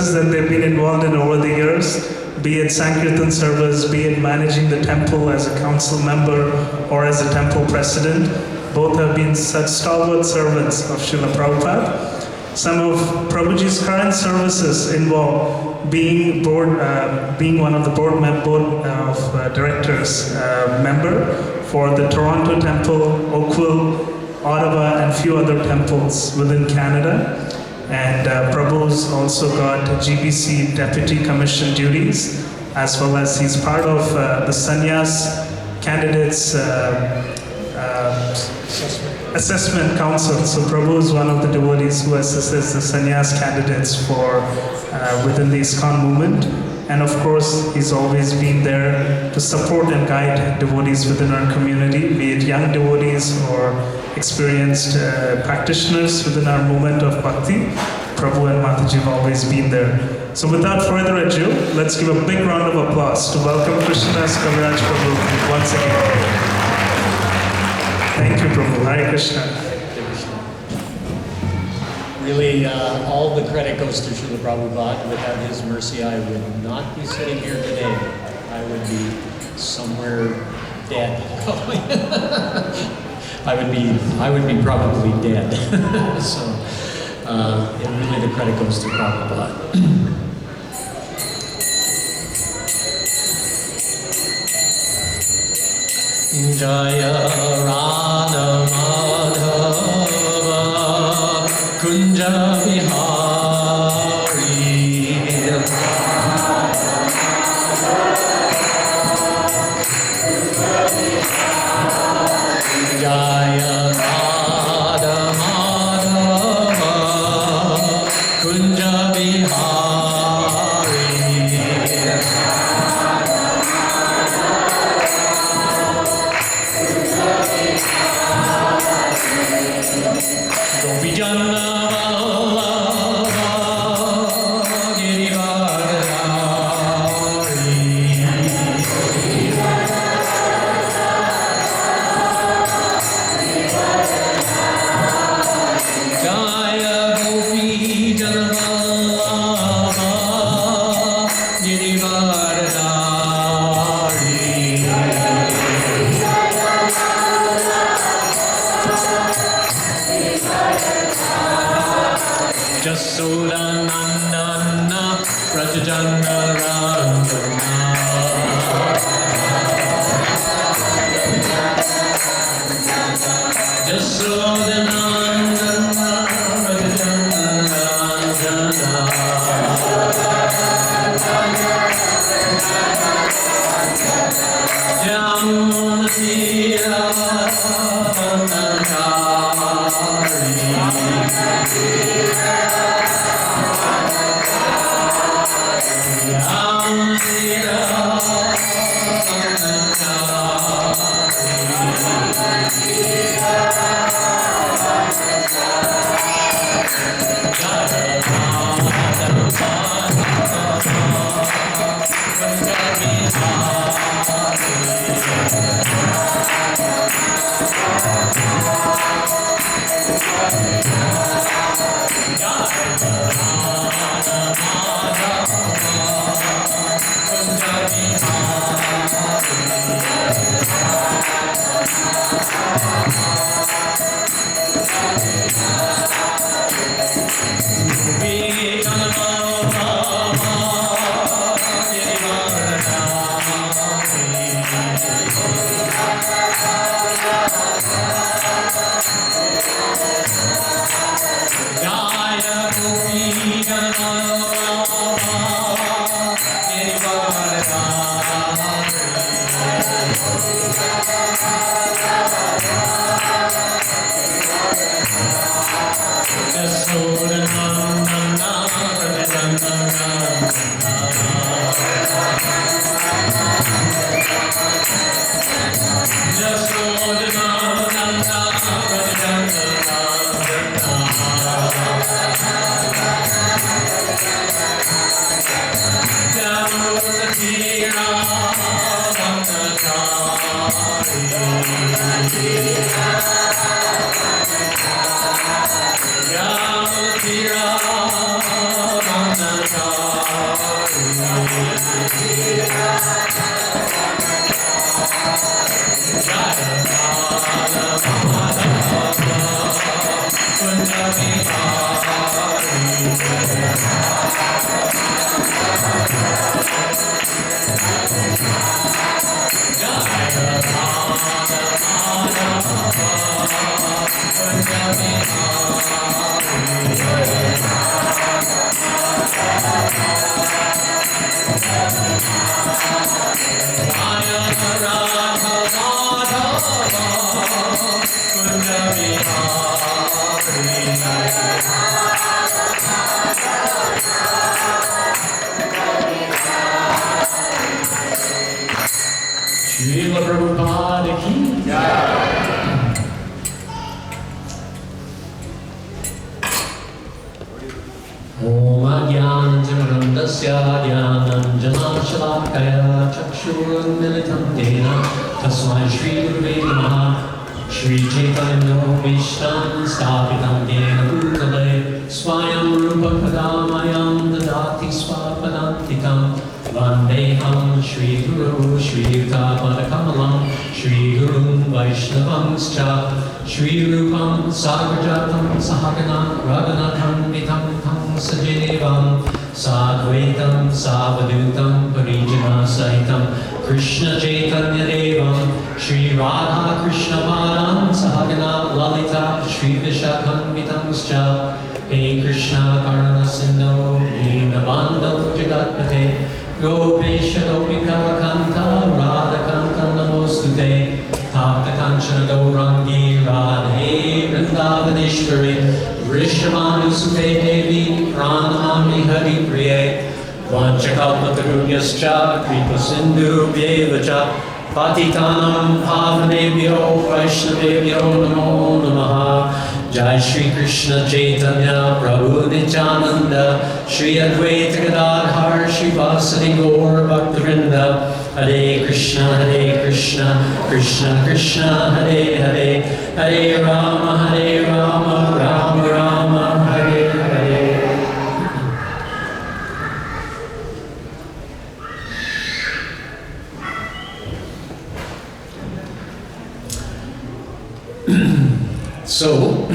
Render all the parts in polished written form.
services that they've been involved in over the years, be it Sankirtan service, be it managing the temple as a council member or as a temple president. Both have been such stalwart servants of Srila Prabhupada. Some of Prabhuji's current services involve being one of the board of directors member for the Toronto Temple, Oakville, Ottawa, and few other temples within Canada. And Prabhu's also got GBC Deputy Commission duties, as well as he's part of the Sannyas Candidates Assessment Council. So Prabhu is one of the devotees who assesses the sannyas candidates for within the Iskcon movement. And of course, he's always been there to support and guide devotees within our community, be it young devotees or experienced practitioners within our movement of bhakti. Prabhu and Mataji have always been there. So without further ado, let's give a big round of applause to welcome Krishna's Kaviraj Prabhu once again. Thank you, Prabhu. Hare Krishna. Really, all the credit goes to Srila Prabhupada. Without his mercy, I would not be sitting here today. I would be somewhere dead. I would be probably dead. So, really, the credit goes to Prabhupada. Jaya Radha Madhava Kunja Vihari Jaya Radha Madhava Kunja Vihari Gopijanna Vallabha Girivardhari Jaya Gopijanna Vallabha Girivardhari Jasoda Nandana Rajajana Randana Jasoda Nandana Rajajana Randana Jamuna Tira Jaya Srila Prabhupada ki jai. Om Ajnananjana Jnananjana Chakshurunmilitam Dena Tasmai Shri Gurave Namaha Shri Chaitanya Vishtam Sthapitam Dena Bhutale Swayam Rupa Padamayam Dadati Swapadantikam Vandeham Shri Guru Shri Yuta Kamalam Shri Guru Vaishnavanscha Shri Rupam Sagrajatam Sahagana Radhanatham Vitam Tam Sajevam Sadvaitam Savadutam Parijana Sahitam Krishna Chaitanya Devam Shri Radha Krishna Padam Sahagana Lalita Shri Vishakam Vitamscha Hey Krishna Karna Sindhu Dinabandhu Jagatpate Gopesha Gopika Kanta Radha Kanta Namostute Tapta Kanchana Gaurangi Radhe Vrindavaneshwari Vrishabhanu Sute Devi Pranamami Hari Priye Vanchakalpatarunyascha Kripa Sindhu Vyevacha Patitanam Pavanebhyo Vaishnavebhyo Namo Namaha Jai Shri Krishna Chaitanya Prabhu Nityananda Shri Advaita Gadadhar Shri Vasadi Gaur Bhaktivinoda Hare Krishna Krishna Krishna Hare Hare Hare Rama Rama Rama Hare Hare. So,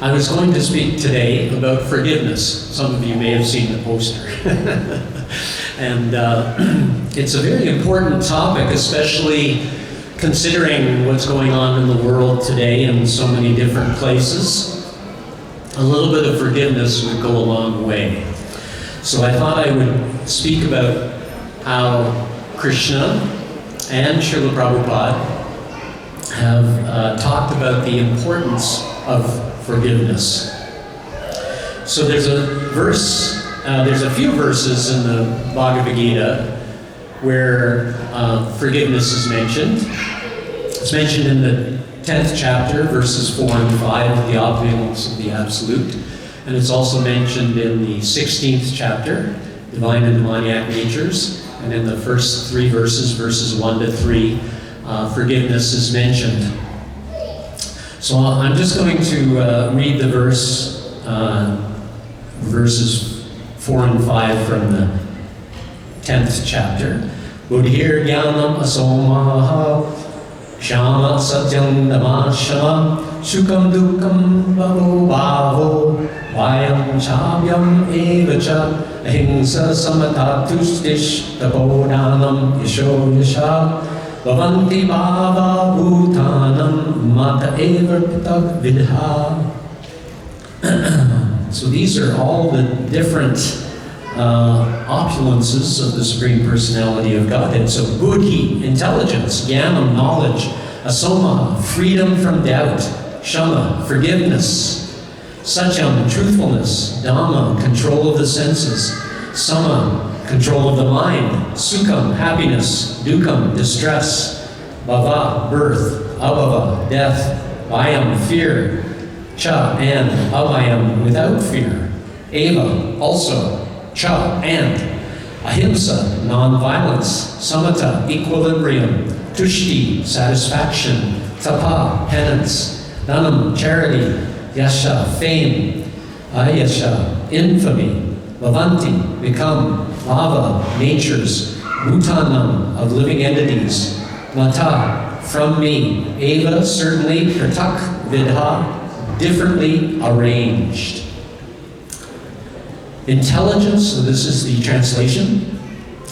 I was going to speak today about forgiveness. Some of you may have seen the poster. And it's a very important topic, especially considering what's going on in the world today in so many different places. A little bit of forgiveness would go a long way. So I thought I would speak about how Krishna and Srila Prabhupada have talked about the importance of forgiveness. So there's a few verses in the Bhagavad Gita where forgiveness is mentioned. It's mentioned in the 10th chapter, verses 4 and 5, the opulence of the Absolute. And it's also mentioned in the 16th chapter, Divine and Demoniac Natures. And in the first 3 verses, verses 1 to 3, forgiveness is mentioned. So I'm just going to read the verses 4 and 5 from the 10th chapter. Buddhir Jnanam Asomaha Shama Satyam Damashama Sukam Dukam Bhavo Bhavo Vayam Chavyam Evacha Ahimsa Samatatusdish Tapodanam Yasho Yasha Bhavanti Bhava Bhutanam Mata Eva Pitag Vidha. So these are all the different opulences of the Supreme Personality of Godhead. So Buddhi, intelligence, Jnanam, knowledge, Asoma, freedom from doubt, Shama, forgiveness, Satyam, truthfulness, Dhamma, control of the senses, Sama, control of the mind, Sukham, happiness, Dukkam, distress, Bhava, birth, Abhava, death, Vayam, fear, Cha, and Avayam, without fear, Eva, also, Cha, and Ahimsa, non-violence, Samatha, equilibrium, Tushti, satisfaction, Tapa, penance, Dhanam, charity, Yasha, fame, Ayasha, infamy, bhavanti, become, bhava, natures, bhutanam, of living entities, mata, from me, eva, certainly, pratak, vidha, differently arranged. Intelligence, so this is the translation,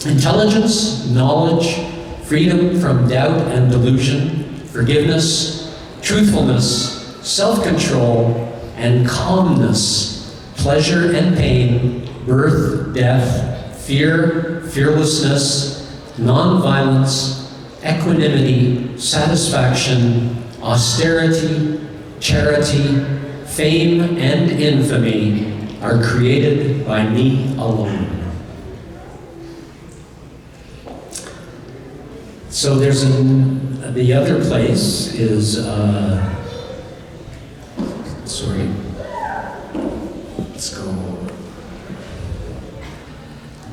intelligence, knowledge, freedom from doubt and delusion, forgiveness, truthfulness, self-control, and calmness, pleasure and pain, birth, death, fear, fearlessness, non-violence, equanimity, satisfaction, austerity, charity, fame, and infamy are created by me alone. So there's the other place is, sorry, let's go.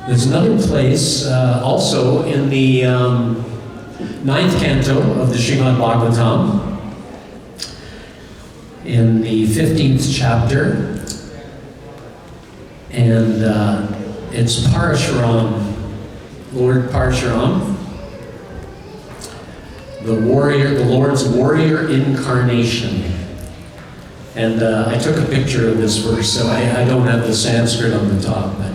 There's another place also in the 9th canto of the Srimad Bhagavatam, in the 15th chapter, and it's Parashuram, Lord Parashuram, the Lord's warrior incarnation. And I took a picture of this verse, so I don't have the Sanskrit on the top, but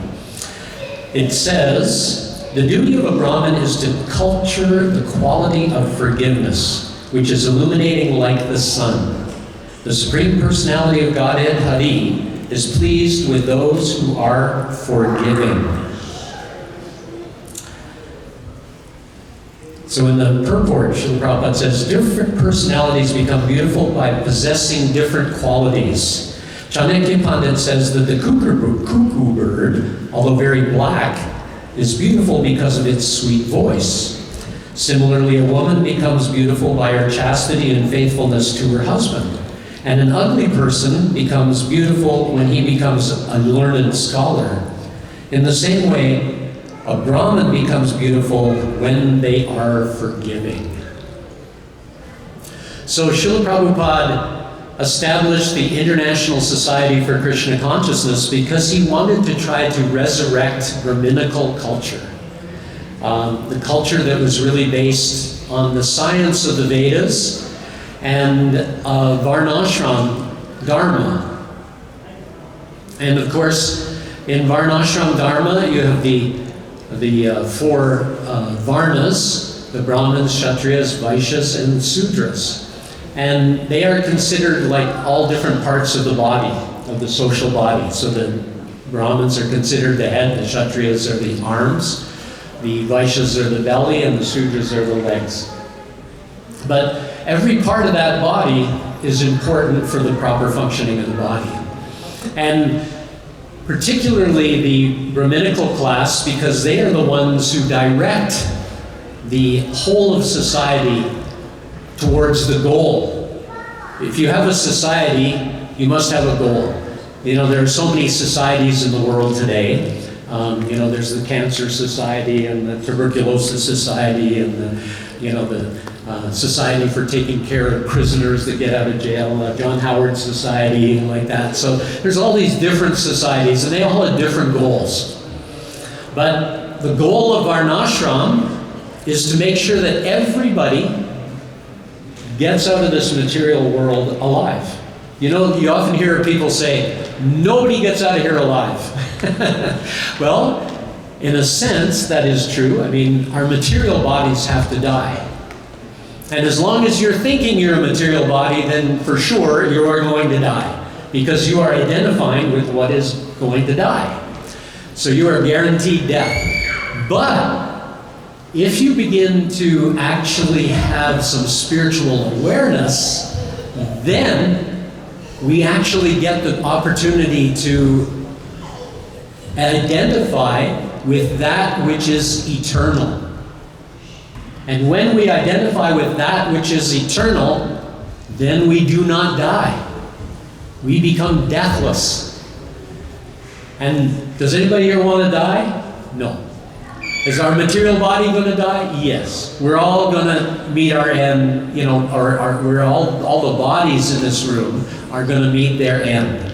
it says, the duty of a Brahmin is to culture the quality of forgiveness, which is illuminating like the sun. The Supreme Personality of Godhead, Hari, is pleased with those who are forgiving. So in the purport, Srila Prabhupada says, different personalities become beautiful by possessing different qualities. Chanakya Pandit says that the cuckoo bird, although very black, is beautiful because of its sweet voice. Similarly, a woman becomes beautiful by her chastity and faithfulness to her husband. And an ugly person becomes beautiful when he becomes a learned scholar. In the same way, a Brahmin becomes beautiful when they are forgiving. So Srila Prabhupada established the International Society for Krishna Consciousness because he wanted to try to resurrect Brahminical culture. The culture that was really based on the science of the Vedas and Varnashram Dharma. And of course, in Varnashram Dharma, you have the four Varnas, the Brahmins, Kshatriyas, Vaishyas, and Sudras. And they are considered like all different parts of the body, of the social body. So the Brahmins are considered the head, the Kshatriyas are the arms, the Vaishyas are the belly, and the Sudras are the legs. But every part of that body is important for the proper functioning of the body. And particularly the Brahminical class, because they are the ones who direct the whole of society towards the goal. If you have a society, you must have a goal. You know, there are so many societies in the world today. You know, there's the Cancer Society and the Tuberculosis Society and the Society for taking care of prisoners that get out of jail, John Howard Society, like that. So there's all these different societies, and they all have different goals. But the goal of Varnashram is to make sure that everybody gets out of this material world alive. You know, you often hear people say, nobody gets out of here alive. Well, in a sense, that is true. I mean, our material bodies have to die. And as long as you're thinking you're a material body, then for sure you are going to die, because you are identifying with what is going to die. So you are guaranteed death. But if you begin to actually have some spiritual awareness, then we actually get the opportunity to identify with that which is eternal. And when we identify with that which is eternal, then we do not die. We become deathless. And does anybody here want to die? No. Is our material body going to die? Yes. We're all going to meet our end, you know, we're all the bodies in this room are going to meet their end.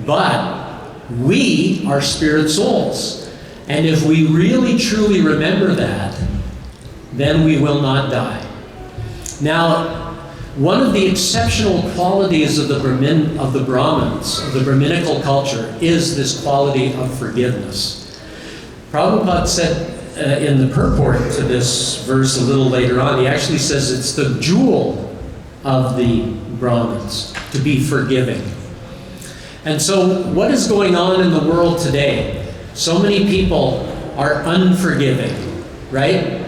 But We are spirit souls. And if we really truly remember that, then we will not die. Now, one of the exceptional qualities of the Brahmins, of the Brahminical culture, is this quality of forgiveness. Prabhupada said in the purport to this verse a little later on, he actually says it's the jewel of the Brahmins to be forgiving. And so what is going on in the world today? So many people are unforgiving, right?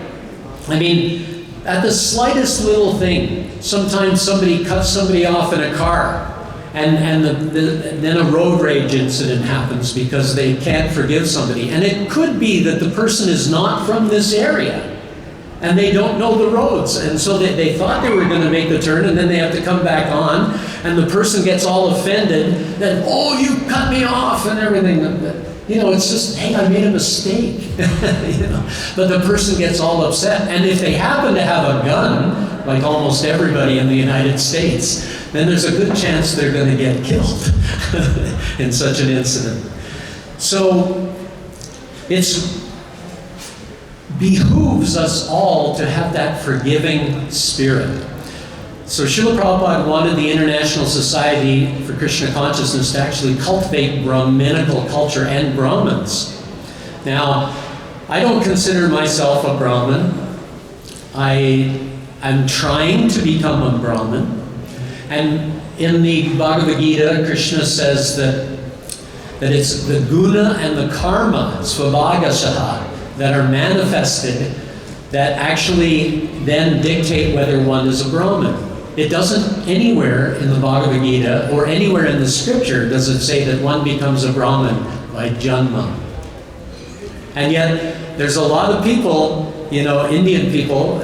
I mean, at the slightest little thing, sometimes somebody cuts somebody off in a car, and then a road rage incident happens because they can't forgive somebody. And it could be that the person is not from this area, and they don't know the roads. And so they thought they were going to make the turn, and then they have to come back on, and the person gets all offended, then, oh, you cut me off, and everything. You know, it's just, hey, I made a mistake. You know? But the person gets all upset. And if they happen to have a gun, like almost everybody in the United States, then there's a good chance they're going to get killed in such an incident. So it behooves us all to have that forgiving spirit. So Srila Prabhupada wanted the International Society for Krishna Consciousness to actually cultivate Brahminical culture and Brahmins. Now, I don't consider myself a Brahmin. I'm trying to become a Brahmin. And in the Bhagavad Gita, Krishna says that it's the guna and the karma, svabhagasaha, that are manifested that actually then dictate whether one is a Brahmin. It doesn't anywhere in the Bhagavad Gita or anywhere in the scripture does it say that one becomes a Brahmin by janma. And yet, there's a lot of people, you know, Indian people,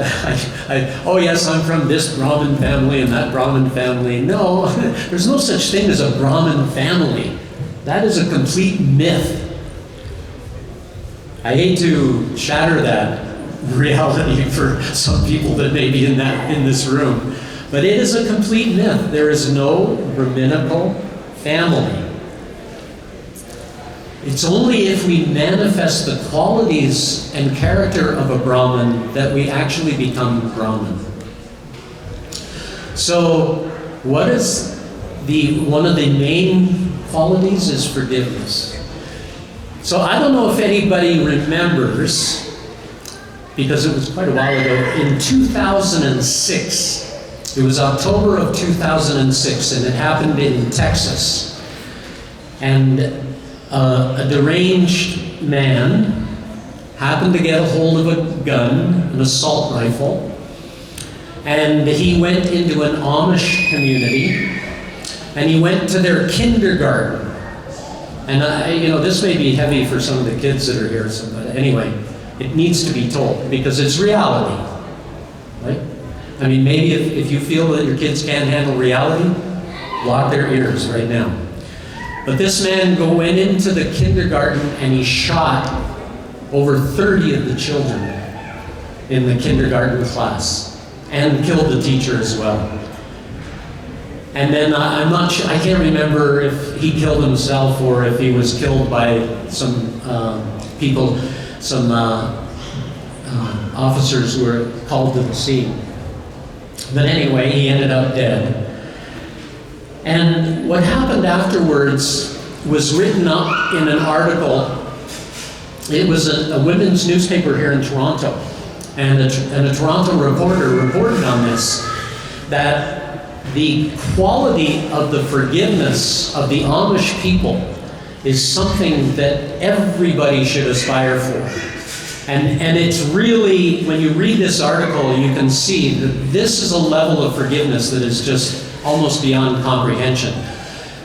oh yes, I'm from this Brahmin family and that Brahmin family. No, there's no such thing as a Brahmin family. That is a complete myth. I hate to shatter that reality for some people that may be in this room. But it is a complete myth. There is no Brahminical family. It's only if we manifest the qualities and character of a Brahmin that we actually become Brahmin. So, what is one of the main qualities is forgiveness. So I don't know if anybody remembers, because it was quite a while ago, in 2006, it was October of 2006, and it happened in Texas. And a deranged man happened to get a hold of a gun, an assault rifle, and he went into an Amish community, and he went to their kindergarten. And you know, this may be heavy for some of the kids that are here, but anyway, it needs to be told because it's reality, right? I mean, maybe if you feel that your kids can't handle reality, block their ears right now. But this man went into the kindergarten and he shot over 30 of the children in the kindergarten class and killed the teacher as well. And then I'm not sure, I can't remember if he killed himself or if he was killed by some people, some officers who were called to the scene. But anyway, he ended up dead. And what happened afterwards was written up in an article. It was a women's newspaper here in Toronto. And a Toronto reporter reported on this, that the quality of the forgiveness of the Amish people is something that everybody should aspire for. And it's really, when you read this article, you can see that this is a level of forgiveness that is just almost beyond comprehension.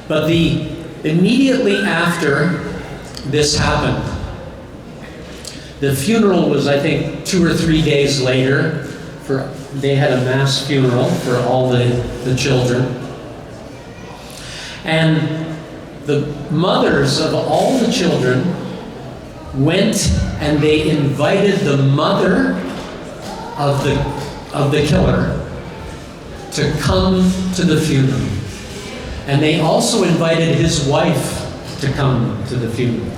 But immediately after this happened, the funeral was, I think, 2 or 3 days later. They had a mass funeral for all the children. And the mothers of all the children went and they invited the mother of the killer to come to the funeral. And they also invited his wife to come to the funeral.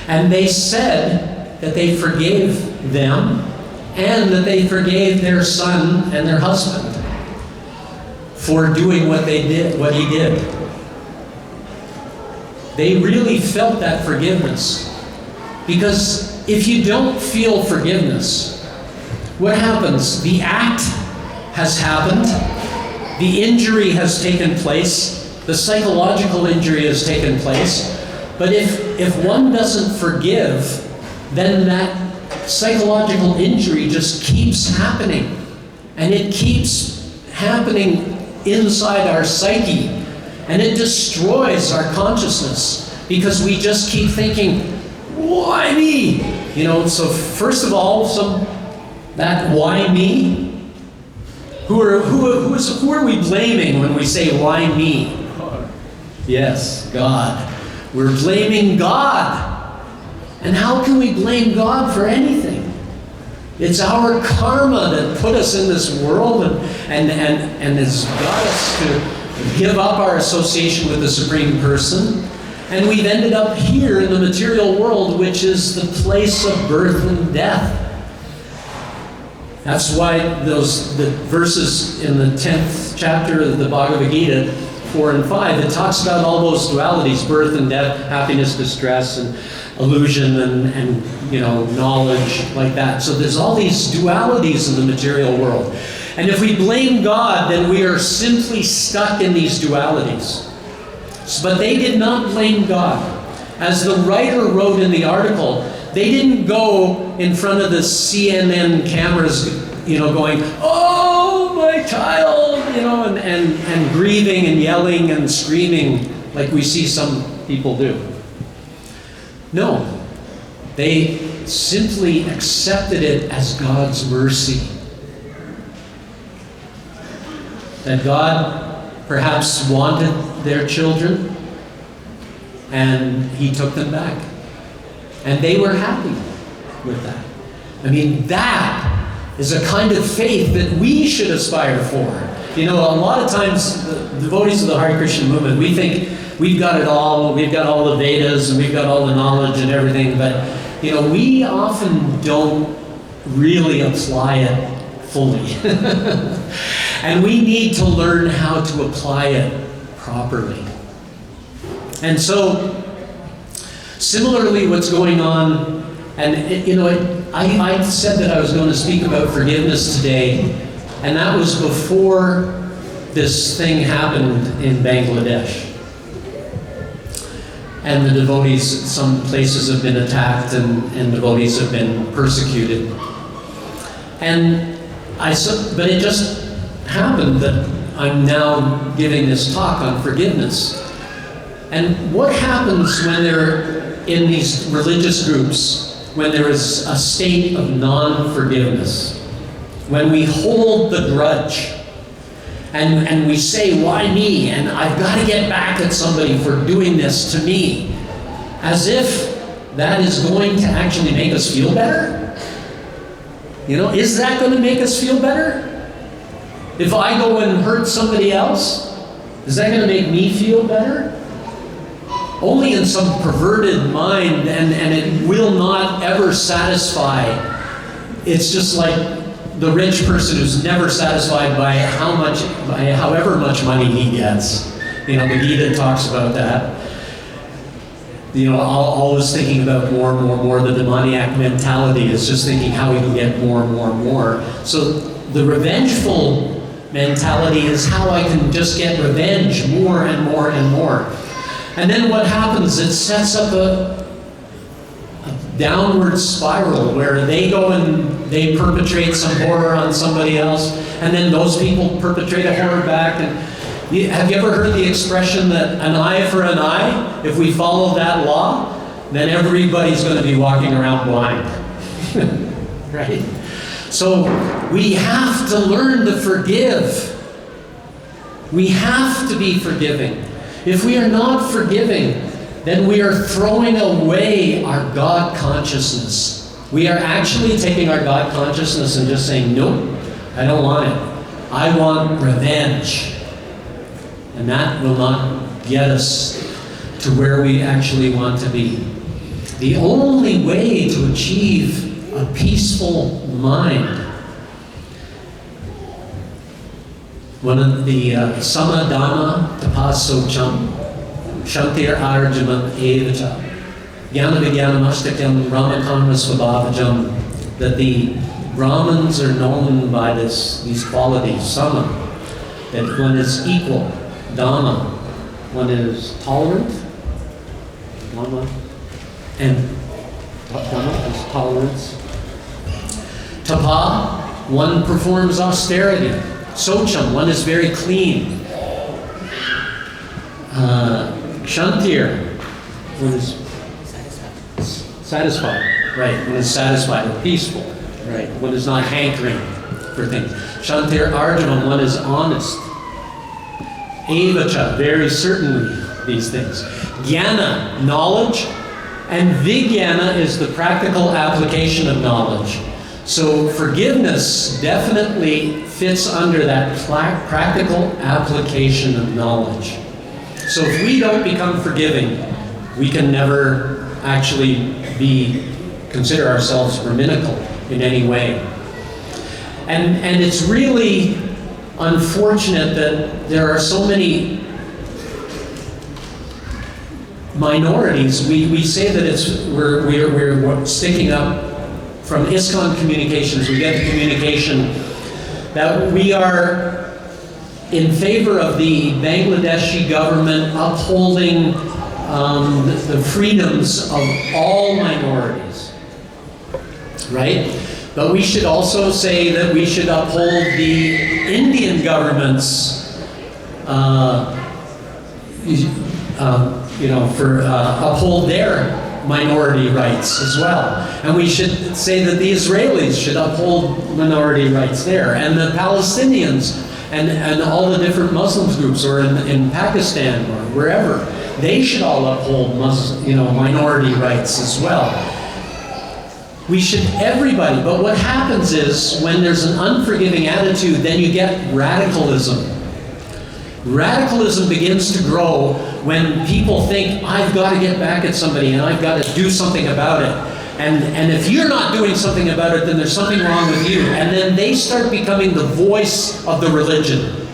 And they said that they forgave them and that they forgave their son and their husband for doing what he did. They really felt that forgiveness. Because if you don't feel forgiveness, what happens? The act has happened, the injury has taken place, the psychological injury has taken place, but if one doesn't forgive, then that psychological injury just keeps happening. And it keeps happening inside our psyche. And it destroys our consciousness because we just keep thinking, why me? So first of all, that why me? Who are we blaming when we say why me? Yes, God. We're blaming God. And how can we blame God for anything? It's our karma that put us in this world and has got us to give up our association with the Supreme Person. And we've ended up here in the material world, which is the place of birth and death. That's why the verses in the 10th chapter of the Bhagavad Gita, 4 and 5, it talks about all those dualities, birth and death, happiness, distress, and illusion, and knowledge, like that. So there's all these dualities in the material world. And if we blame God, then we are simply stuck in these dualities. But they did not blame God. As the writer wrote in the article, they didn't go in front of the CNN cameras, going, oh, my child, and grieving and yelling and screaming like we see some people do. No, they simply accepted it as God's mercy. That God perhaps wanted their children, and He took them back. And they were happy with that. I mean, that is a kind of faith that we should aspire for. A lot of times, the devotees of the Hare Krishna movement, we think we've got it all, we've got all the Vedas, and we've got all the knowledge and everything, but, we often don't really apply it fully. And we need to learn how to apply it properly. And so, similarly, what's going on, and I said that I was going to speak about forgiveness today, and that was before this thing happened in Bangladesh. And the devotees, some places have been attacked, and devotees have been persecuted. But it just happened that I'm now giving this talk on forgiveness. And what happens when they're in these religious groups, when there is a state of non-forgiveness? When we hold the grudge, and we say, why me? And I've got to get back at somebody for doing this to me. As if that is going to actually make us feel better? Is that going to make us feel better? If I go and hurt somebody else, is that going to make me feel better? Only in some perverted mind, and it will not ever satisfy. It's just like the rich person who's never satisfied by however much money he gets. The Gita talks about that. Always thinking about more and more and more. The demoniac mentality is just thinking how he can get more and more and more. So the revengeful mentality is how I can just get revenge more and more and more. And then what happens, it sets up a downward spiral where they go and they perpetrate some horror on somebody else, and then those people perpetrate a horror back. And have you ever heard the expression that an eye for an eye? If we follow that law, then everybody's going to be walking around blind. Right? So we have to learn to forgive. We have to be forgiving. If we are not forgiving, then we are throwing away our God consciousness. We are actually taking our God consciousness and just saying, nope, I don't want it. I want revenge. And that will not get us to where we actually want to be. The only way to achieve a peaceful mind, one of the Samadhamma Tapasocham, Shantir Arjuna Evacha, Jnana Vijnanamastakam Ramakarma Svabhavajam, that the Brahmins are known by these qualities, sama, that one is equal, dhamma, one is tolerant, dhamma, and dhamma is tolerance. Tapa, one performs austerity. Socham, one is very clean. Shantir, one is satisfied. Right, one is satisfied or peaceful. Right, one is not hankering for things. Shantir Arjuna, one is honest. Evacha, very certainly these things. Jnana, knowledge. And Vijnana is the practical application of knowledge. So forgiveness definitely fits under that practical application of knowledge. So if we don't become forgiving, we can never actually consider ourselves Brahminical in any way. And it's really unfortunate that there are so many minorities. We say that we're sticking up from Iskcon communications. We get the communication that we are in favor of the Bangladeshi government upholding the freedoms of all minorities, right? But we should also say that we should uphold the Indian government's uphold their minority rights as well. And we should say that the Israelis should uphold minority rights there, and the Palestinians and all the different Muslim groups, or in Pakistan or wherever, they should all uphold minority rights as well. We should, everybody, but what happens is when there's an unforgiving attitude, then you get radicalism. Radicalism begins to grow when people think, I've got to get back at somebody and I've got to do something about it. And if you're not doing something about it, then there's something wrong with you. And then they start becoming the voice of the religion.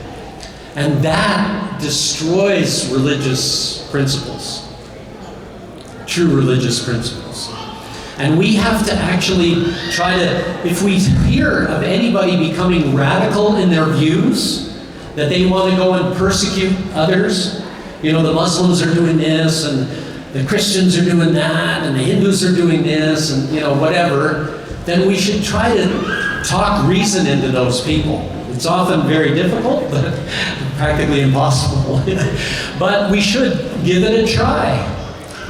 And that destroys religious principles, true religious principles. And we have to actually try to, if we hear of anybody becoming radical in their views, that they want to go and persecute others. The Muslims are doing this, and the Christians are doing that, and the Hindus are doing this, and whatever. Then we should try to talk reason into those people. It's often very difficult, but practically impossible. But we should give it a try.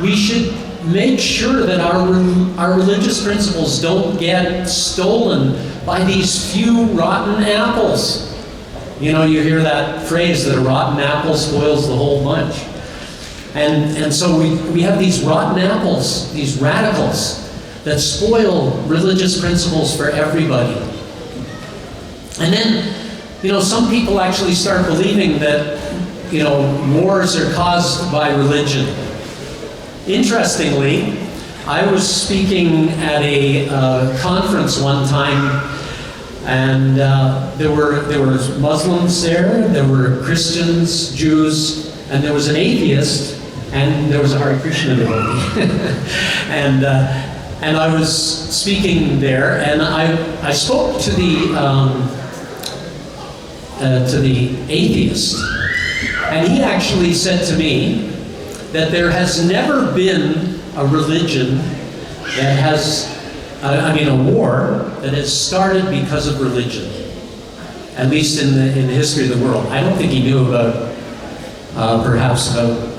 We should make sure that our religious principles don't get stolen by these few rotten apples. You hear that phrase that a rotten apple spoils the whole bunch. And so we have these rotten apples, these radicals, that spoil religious principles for everybody. And then, some people actually start believing that, wars are caused by religion. Interestingly, I was speaking at a conference one time, and there were Muslims there were Christians, Jews, and there was an atheist, and there was a Hare Krishna devotee. and I was speaking there, and I spoke to the atheist, and he actually said to me that there has never been a religion that has a war that has started because of religion, at least in the history of the world. I don't think he knew about, perhaps about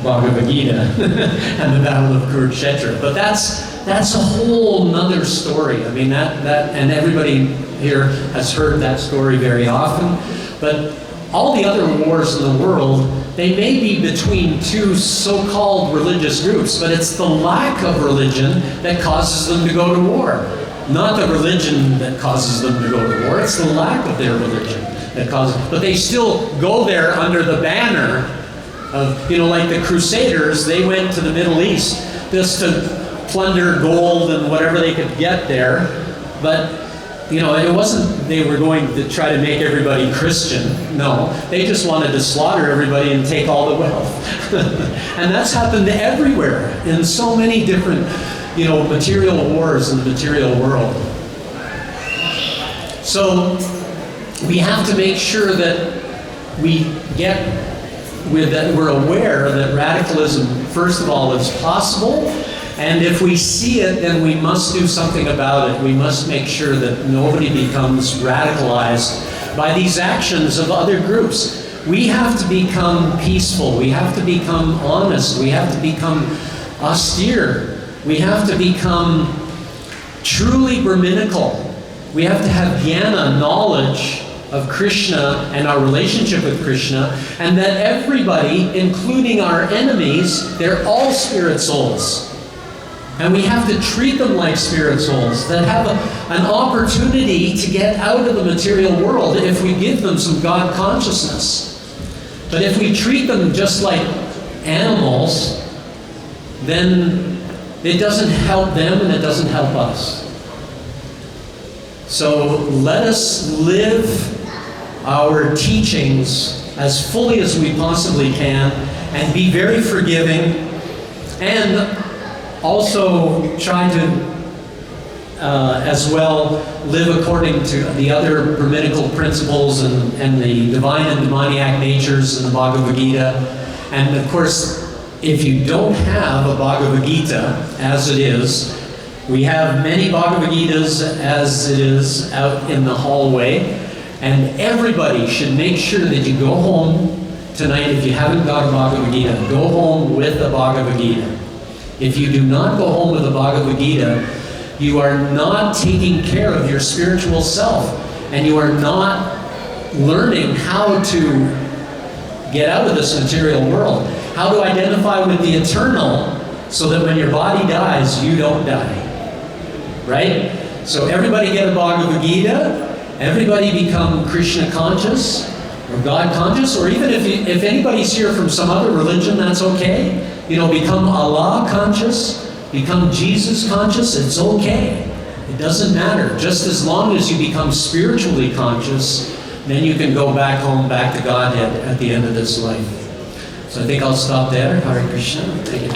Bhagavad Gita and the Battle of Kurukshetra, but that's a whole nother story. And everybody here has heard that story very often, but all the other wars in the world, they may be between two so-called religious groups, but it's the lack of religion that causes them to go to war. Not the religion that causes them to go to war, it's the lack of their religion that causes. But they still go there under the banner Like the Crusaders, they went to the Middle East just to plunder gold and whatever they could get there. But, it wasn't they were going to try to make everybody Christian. No, they just wanted to slaughter everybody and take all the wealth. And that's happened everywhere in so many different, material wars in the material world. So we have to make sure that we're aware that radicalism, first of all, is possible. And if we see it, then we must do something about it. We must make sure that nobody becomes radicalized by these actions of other groups. We have to become peaceful. We have to become honest. We have to become austere. We have to become truly Brahminical. We have to have jnana, knowledge of Krishna and our relationship with Krishna, and that everybody, including our enemies, they're all spirit souls. And we have to treat them like spirit souls that have an opportunity to get out of the material world if we give them some God consciousness. But if we treat them just like animals, then it doesn't help them and it doesn't help us. So let us live our teachings as fully as we possibly can and be very forgiving, and also try to as well live according to the other Brahminical principles and the divine and demoniac natures in the Bhagavad Gita. And of course, if you don't have a Bhagavad Gita as it is, we have many Bhagavad Gitas as it is out in the hallway, and everybody should make sure that you go home tonight. If you haven't got a Bhagavad Gita, go home with a Bhagavad Gita. If you do not go home with a Bhagavad Gita, you are not taking care of your spiritual self, and you are not learning how to get out of this material world, how to identify with the eternal, so that when your body dies, you don't die. Right? So everybody get a Bhagavad Gita, everybody become Krishna conscious, or God conscious, or even if anybody's here from some other religion, that's okay. Become Allah conscious, become Jesus conscious, it's okay. It doesn't matter. Just as long as you become spiritually conscious, then you can go back home, back to Godhead at the end of this life. So I think I'll stop there. Hare Krishna. Thank you.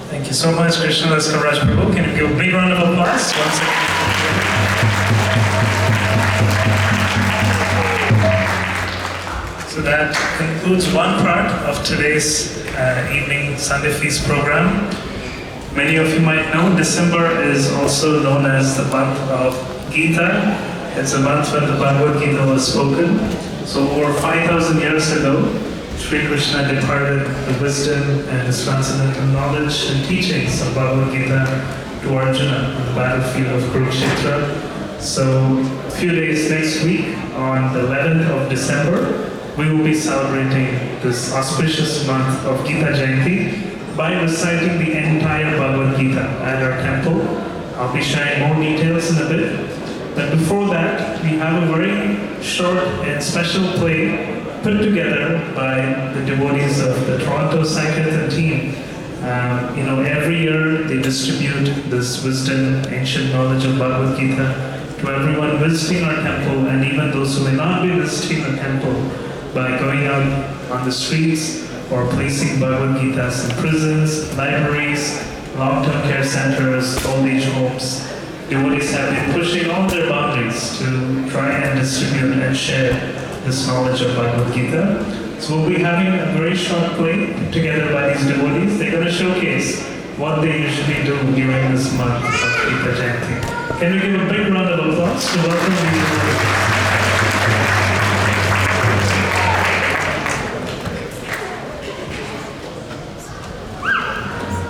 Thank you so much, Krishna Das Kaviraj Prabhu. Can you give a big round of applause once again? So that concludes one part of today's evening Sunday Feast program. Many of you might know December is also known as the month of Gita. It's a month when the Bhagavad Gita was spoken. So over 5,000 years ago, Sri Krishna departed the wisdom and his transcendental knowledge and teachings of Bhagavad Gita to Arjuna on the battlefield of Kurukshetra. So a few days next week, on the 11th of December, we will be celebrating this auspicious month of Gita Jayanti by reciting the entire Bhagavad Gita at our temple. I'll be sharing more details in a bit. But before that, we have a very short and special play put together by the devotees of the Toronto Sankirtan team. Every year they distribute this wisdom, ancient knowledge of Bhagavad Gita to everyone visiting our temple, and even those who may not be visiting the temple, by going out on the streets or placing Bhagavad Gitas in prisons, libraries, long-term care centers, old age homes. Devotees have been pushing all their boundaries to try and distribute and share this knowledge of Bhagavad Gita. So we'll be having a very short play put together by these devotees. They're going to showcase what they usually do during this month of Gita Jayanti. Can we give a big round of applause to welcome